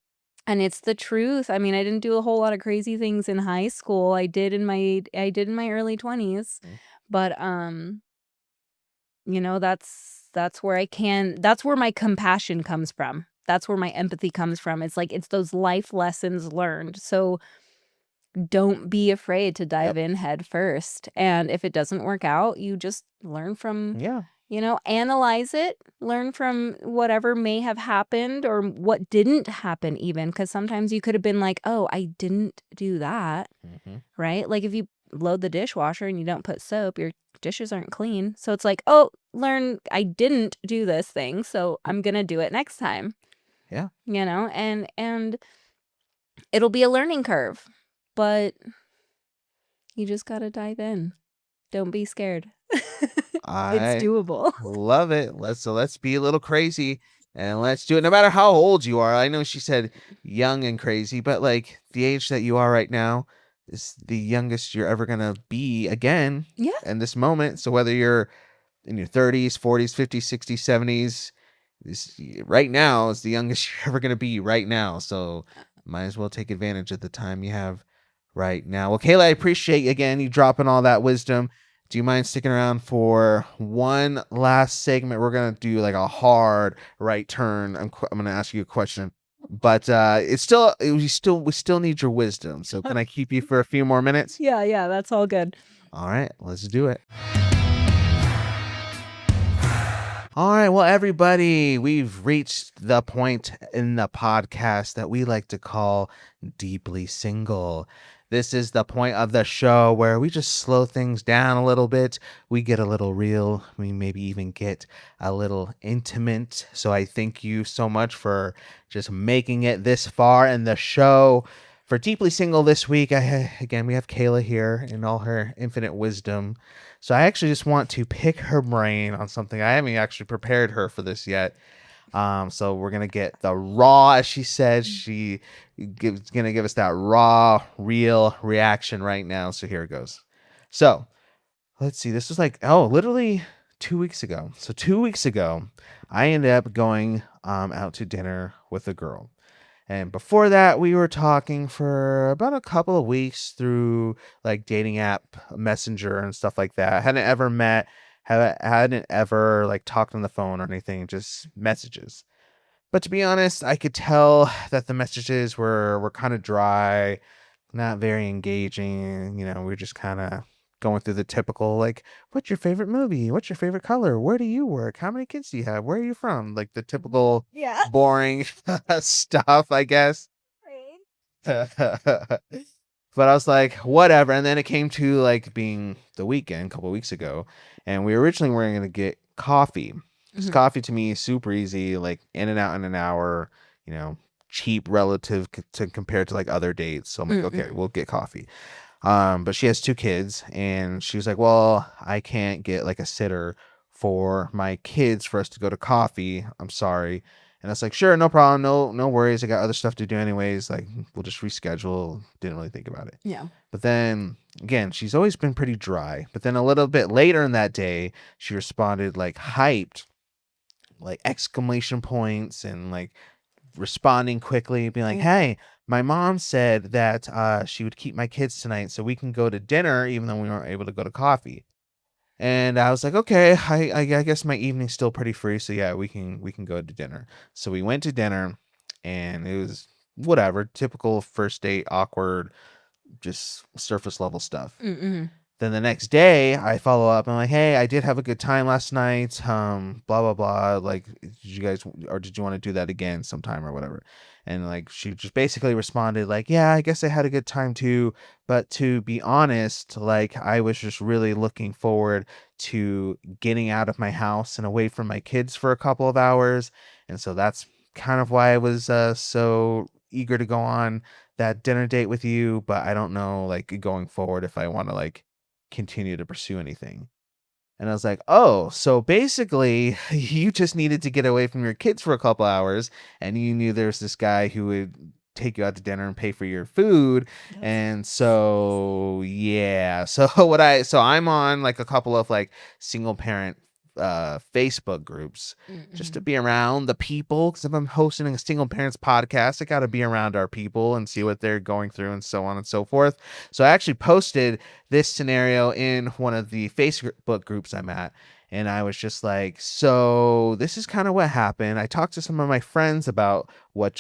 it's the truth. I mean, I didn't do a whole lot of crazy things in high school. I did in my early 20s. But you know, that's where that's where my compassion comes from. That's where my empathy comes from. It's like, it's those life lessons learned. So don't be afraid to dive in head first. And if it doesn't work out, you just learn from, you know, analyze it, learn from whatever may have happened or what didn't happen even. Because sometimes you could have been like, oh, I didn't do that, right? Like if you load the dishwasher and you don't put soap, your dishes aren't clean. So it's like, oh, learn, I didn't do this thing, so I'm going to do it next time. Yeah. You know, and it'll be a learning curve, but you just got to dive in. Don't be scared. It's doable. Love it. Let's be a little crazy and let's do it no matter how old you are. I know she said young and crazy, but like the age that you are right now is the youngest you're ever going to be again in this moment. So whether you're in your 30s, 40s, 50s, 60s, 70s, this right now is the youngest you're ever going to be right now. So might as well take advantage of the time you have right now. Well, Kayla, I appreciate again you dropping all that wisdom. Do you mind sticking around for one last segment? We're going to do like a hard right turn. I'm going to ask you a question, but we still need your wisdom. So can I keep you for a few more minutes? Yeah, that's all good. All right, let's do it. All right, well, everybody, we've reached the point in the podcast that we like to call Deeply Single. This is the point of the show where we just slow things down a little bit. We get a little real. We maybe even get a little intimate. So I thank you so much for just making it this far in the show. For Deeply Single this week, again, we have Kayla here in all her infinite wisdom. So I actually just want to pick her brain on something. I haven't actually prepared her for this yet. So we're going to get the raw, as she said, going to give us that raw, real reaction right now. So here it goes. So let's see. This was like, literally 2 weeks ago. So 2 weeks ago, I ended up going out to dinner with a girl. And before that, we were talking for about a couple of weeks through like dating app Messenger and stuff like that. I hadn't ever met, hadn't ever like talked on the phone or anything, just messages. But to be honest, I could tell that the messages were kind of dry, not very engaging. We're just kind of going through the typical like, what's your favorite movie? What's your favorite color? Where do you work? How many kids do you have? Where are you from? Like the typical Yeah. boring stuff, I guess. Right. But I was like, whatever. And then it came to like being the weekend a couple of weeks ago, and we originally were going to get coffee. Because coffee to me is super easy, like in and out in an hour, cheap relative to compared to like other dates. So I'm like, okay, we'll get coffee. But she has 2 kids, and she was like, well, I can't get like a sitter for my kids for us to go to coffee. I'm sorry. And I was like, sure, no problem. No worries. I got other stuff to do anyways. Like, we'll just reschedule. Didn't really think about it. Yeah. But then again, she's always been pretty dry. But then a little bit later in that day, she responded like hyped, like exclamation points and like responding quickly, being like, hey, my mom said that she would keep my kids tonight so we can go to dinner even though we weren't able to go to coffee. And I was like, okay, I guess my evening's still pretty free, so yeah, we can go to dinner. So we went to dinner, and it was whatever, typical first date, awkward, just surface level stuff. Then the next day, I follow up. I'm like, hey, I did have a good time last night. Blah blah blah. Like, did you want to do that again sometime or whatever? And like, she just basically responded like, yeah, I guess I had a good time too. But to be honest, like, I was just really looking forward to getting out of my house and away from my kids for a couple of hours. And so that's kind of why I was so eager to go on that dinner date with you. But I don't know, like, going forward, if I want to like continue to pursue anything. And I was like, oh, so basically you just needed to get away from your kids for a couple hours, and you knew there's this guy who would take you out to dinner and pay for your food. And so yeah, so I'm on like a couple of like single parent Facebook groups just to be around the people, because if I'm hosting a single parents podcast, I got to be around our people and see what they're going through and so on and so forth. So I actually posted this scenario in one of the Facebook groups I'm at, and I was just like, so this is kind of what happened. I talked to some of my friends about what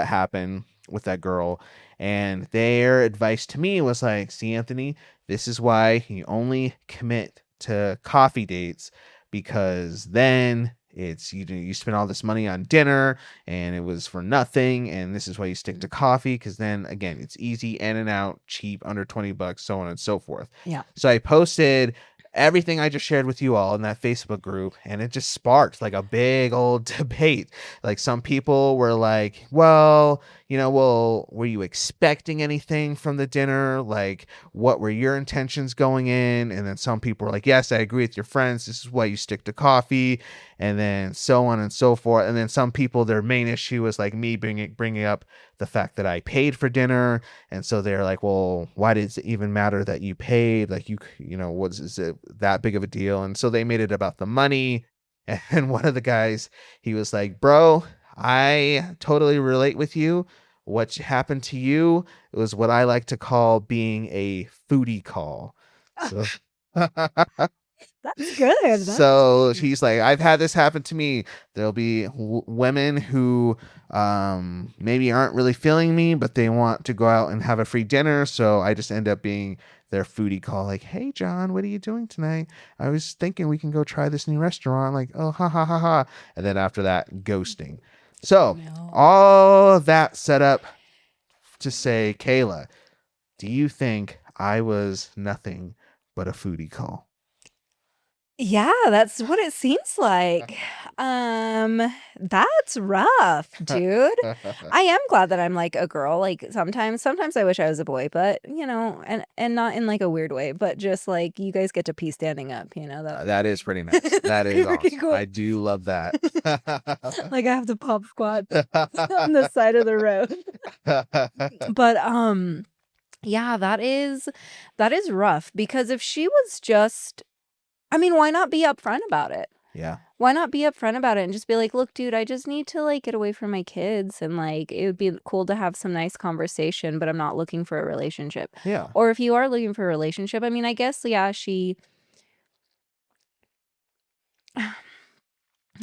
happened with that girl, and their advice to me was like, see, Anthony, this is why you only commit to coffee dates, because then it's you spend all this money on dinner and it was for nothing, and this is why you stick to coffee, because then again, it's easy, in and out, cheap, under $20, so on and so forth. Yeah. So I posted everything I just shared with you all in that Facebook group, and it just sparked like a big old debate. Like, some people were like, well, were you expecting anything from the dinner? Like, what were your intentions going in? And then some people were like, yes, I agree with your friends. This is why you stick to coffee. And then so on and so forth. And then some people, their main issue was like me bringing up the fact that I paid for dinner. And so they're like, well, why does it even matter that you paid? Like, is it that big of a deal? And so they made it about the money. And one of the guys, he was like, bro, I totally relate with you. What happened to you, it was what I like to call being a foodie call. So That's good. So he's like, I've had this happen to me. There'll be women who maybe aren't really feeling me, but they want to go out and have a free dinner. So I just end up being their foodie call. Like, hey, John, what are you doing tonight? I was thinking we can go try this new restaurant. Like, oh, ha, ha, ha, ha. And then after that, ghosting. So all of that set up to say, Kayla, do you think I was nothing but a foodie call? Yeah, that's what it seems like. That's rough, dude. I am glad that I'm like a girl. Like, sometimes I wish I was a boy, but and not in like a weird way, but just like you guys get to pee standing up, that is pretty nice. That is awesome. Cool. I do love that. Like, I have to pop squat on the side of the road. But yeah, that is rough, because if she was just I mean, why not be upfront about it? Yeah. Why not be upfront about it and just be like, look, dude, I just need to like get away from my kids, and like it would be cool to have some nice conversation, but I'm not looking for a relationship. Yeah. Or if you are looking for a relationship, I mean, I guess, yeah,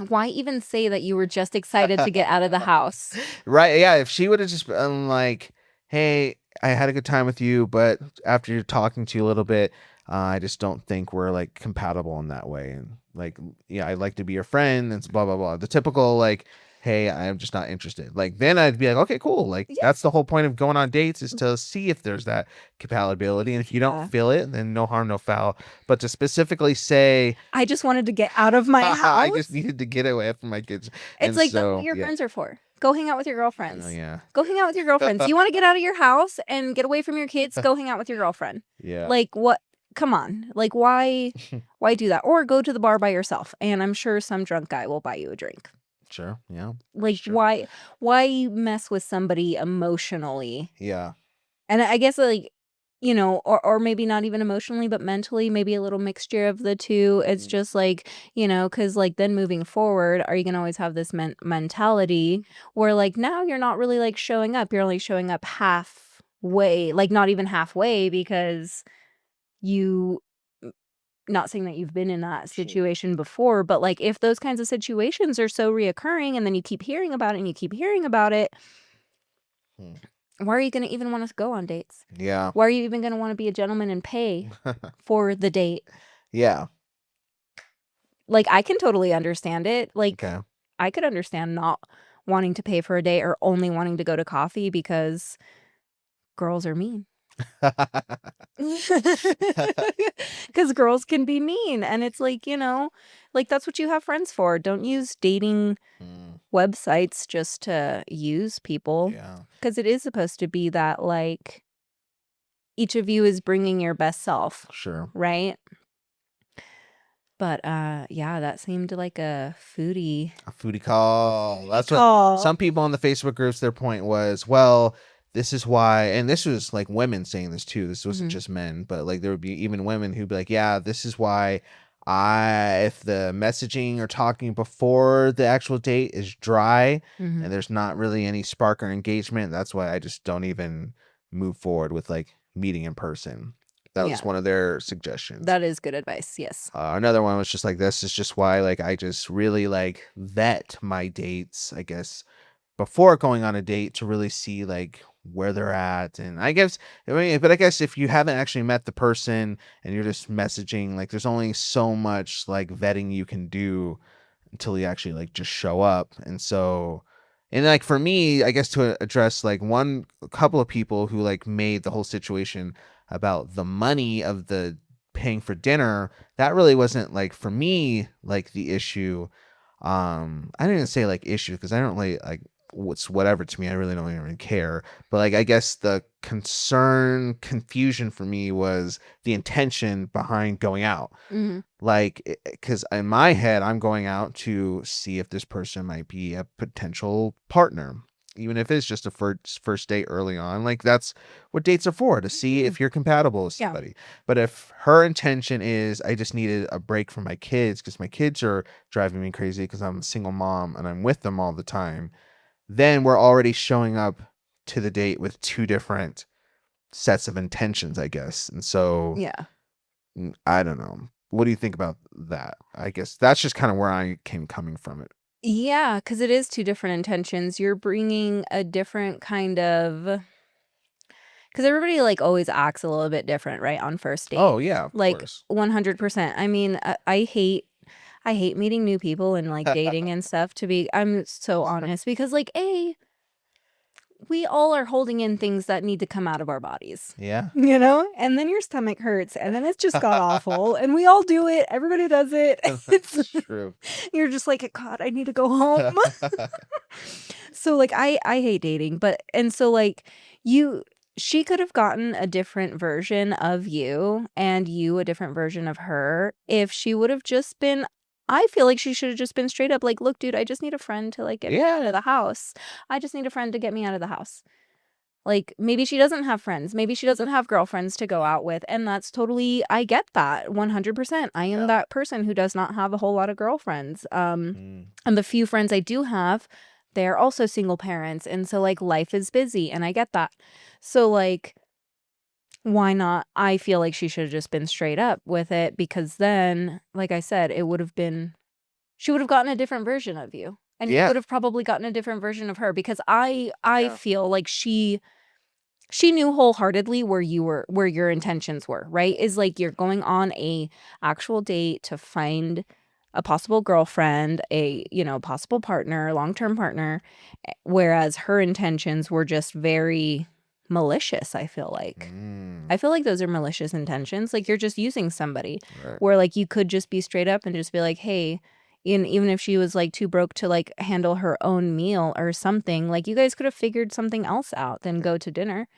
why even say that you were just excited to get out of the house? Right. Yeah. If she would have just been like, hey, I had a good time with you, but after you're talking to you a little bit, I just don't think we're like compatible in that way. And like, yeah, I'd like to be your friend and blah, blah, blah. The typical like, hey, I'm just not interested. Like, then I'd be like, okay, cool. Like, Yeah. that's the whole point of going on dates, is to see if there's that compatibility. And if you Yeah. don't feel it, then no harm, no foul. But to specifically say, I just wanted to get out of my house. I just needed to get away from my kids. It's And like, that's so, what your yeah. friends are for. Go hang out with your girlfriends. Oh, yeah. Go hang out with your girlfriends. You want to get out of your house and get away from your kids? Go hang out with your girlfriend. Yeah. Like, what? Come on. Like, why do that? Or go to the bar by yourself, and I'm sure some drunk guy will buy you a drink. Sure. Yeah. Like, Sure. why mess with somebody emotionally? Yeah. And I guess, like, you know, or maybe not even emotionally, but mentally, maybe a little mixture of the two. It's just like, you know, because like then moving forward, are you going to always have this mentality where like now you're not really like showing up? You're only showing up halfway, like not even halfway, because you, not saying that you've been in that Sure. situation before, but like if those kinds of situations are so reoccurring and then you keep hearing about it and you keep hearing about it, Hmm. why are you going to even want to go on dates? Yeah. Why are you even going to want to be a gentleman and pay for the date? Yeah. Like, I can totally understand it. Like, Okay. I could understand not wanting to pay for a date or only wanting to go to coffee because girls are mean. Because girls can be mean. And it's like, you know, like that's what you have friends for. Don't use dating Mm, websites just to use people. yeah. Because it is supposed to be that, like, each of you is bringing your best self, Sure. right? But yeah, that seemed like a foodie A foodie call. That's what call. some people in the Facebook groups, their point was, well, this is why, and this was like women saying this too. This wasn't Mhm. just men, but like there would be even women who'd be like, yeah, this is why if the messaging or talking before the actual date is dry Mhm. and there's not really any spark or engagement, that's why I just don't even move forward with like meeting in person. That was Yeah. one of their suggestions. That is good advice. Yes. Another one was just like, this is just why like I just really like vet my dates, I guess, before going on a date, to really see like where they're at. And I guess, I mean, but I guess if you haven't actually met the person and you're just messaging, like there's only so much like vetting you can do until you actually like just show up. And so, and like for me, I guess to address like a couple of people who like made the whole situation about the money of the paying for dinner, that really wasn't like for me like the issue. I didn't even say like issue because I don't really like what's whatever to me. I really don't even care. But like I guess the confusion for me was the intention behind going out. Hmm. Like, because in my head, I'm going out to see if this person might be a potential partner, even if it's just a first date early on. Like, that's what dates are for, to see if you're compatible with Yeah. somebody. But if her intention is, I just needed a break from my kids because my kids are driving me crazy because I'm a single mom and I'm with them all the time, then we're already showing up to the date with two different sets of intentions, I guess. And so, Yeah. I don't know. What do you think about that? I guess that's just kind of where I came coming from it. Yeah, because it is two different intentions. You're bringing a different kind of, because everybody like always acts a little bit different, right? On first date. Oh yeah, of Like course. 100%. I mean, I hate meeting new people and like dating and stuff, I'm so honest, because like we all are holding in things that need to come out of our bodies. Yeah. You know? And then your stomach hurts and then it's just got awful. And we all do it. Everybody does it. That's true. You're just like, God, I need to go home. So like I hate dating, and so like she could have gotten a different version of you and you a different version of her if she would have just been. I feel like she should have just been straight up like, look, dude, I just need a friend to like get me out Yeah. of the house. I just need a friend to get me out of the house. Like, maybe she doesn't have friends. Maybe she doesn't have girlfriends to go out with. And that's totally, I get that 100%. I am that person who does not have a whole lot of girlfriends. And the few friends I do have, they're also single parents. And so, like, life is busy. And I get that. So, like, why not? I feel like she should have just been straight up with it, because then, like I said, it would have been, she would have gotten a different version of you. And you would have probably gotten a different version of her, because I feel like she knew wholeheartedly where your intentions were, right? Is like, you're going on a actual date to find a possible girlfriend, a, possible partner, long-term partner, whereas her intentions were just very malicious, I feel like. I feel like those are malicious intentions. Like, you're just using somebody, where, like, you could just be straight up and just be like, hey, even if she was, like, too broke to, like, handle her own meal or something, like, you guys could have figured something else out than go to dinner.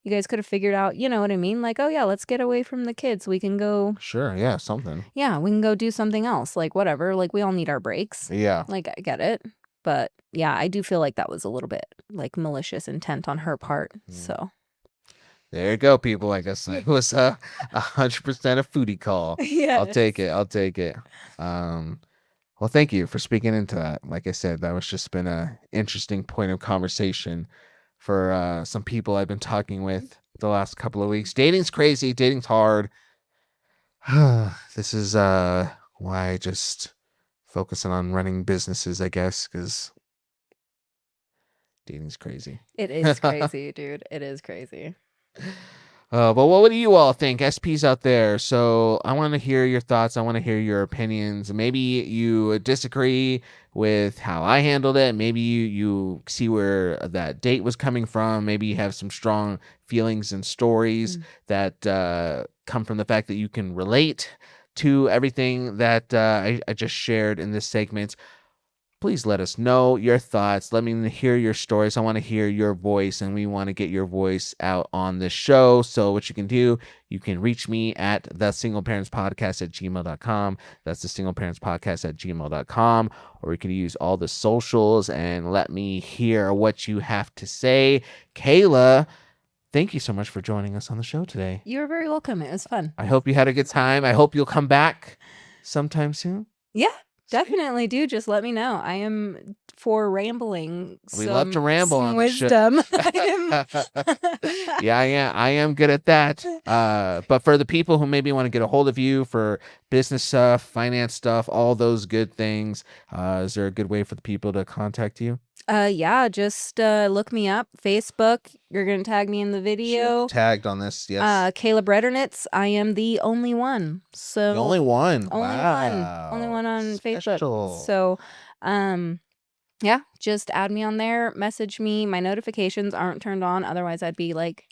You guys could have figured out, you know what I mean? Like, oh yeah, let's get away from the kids. We can go, Sure, yeah, something. yeah, we can go do something else. Like, whatever. Like, we all need our breaks. Yeah. Like, I get it. But yeah, I do feel like that was a little bit, like, malicious intent on her part. So there you go, people. I guess it was 100% a foodie call. yeah, I'll take it. Well, thank you for speaking into that. Like I said, that was just been a interesting point of conversation for some people I've been talking with the last couple of weeks. Dating's crazy. Dating's hard. This is why I just focusing on running businesses, I guess, because dating's crazy. It is crazy, dude. It is crazy. But what do you all think, SPs out there? So I want to hear your thoughts. I want to hear your opinions. Maybe you disagree with how I handled it. Maybe you see where that date was coming from. Maybe you have some strong feelings and stories that come from the fact that you can relate to everything that I just shared in this segment. Please let us know your thoughts. Let me hear your stories. I want to hear your voice, and we want to get your voice out on this show. So what you can do, you can reach me at thesingleparentspodcast@gmail.com. That's thesingleparentspodcast@gmail.com. Or you can use all the socials and let me hear what you have to say. Kayla, thank you so much for joining us on the show today. You're very welcome. It was fun. I hope you had a good time. I hope you'll come back sometime soon. Yeah. Definitely do. Just let me know. I am for rambling. We love to ramble on wisdom. Yeah, I am good at that. But for the people who maybe want to get a hold of you for business stuff, finance stuff, all those good things, is there a good way for the people to contact you? Yeah, just look me up. Facebook. You're gonna tag me in the video. Tagged on this, yes. Kayla Bretternitz. I am the only one. So the only one. Only one on Special. Facebook. So, yeah, just add me on there. Message me. My notifications aren't turned on. Otherwise, I'd be like.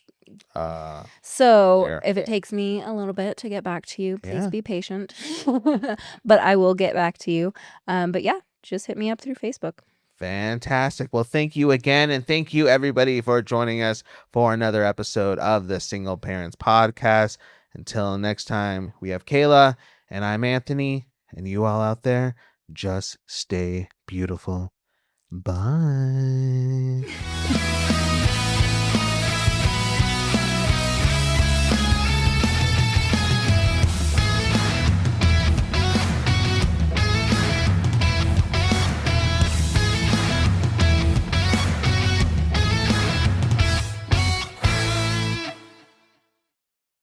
So there. if it takes me a little bit to get back to you, please be patient. But I will get back to you. But yeah, just hit me up through Facebook. Fantastic. Well, thank you again. And thank you, everybody, for joining us for another episode of the Single Parents Podcast. Until next time, we have Kayla, and I'm Anthony. And you all out there, just stay beautiful. Bye.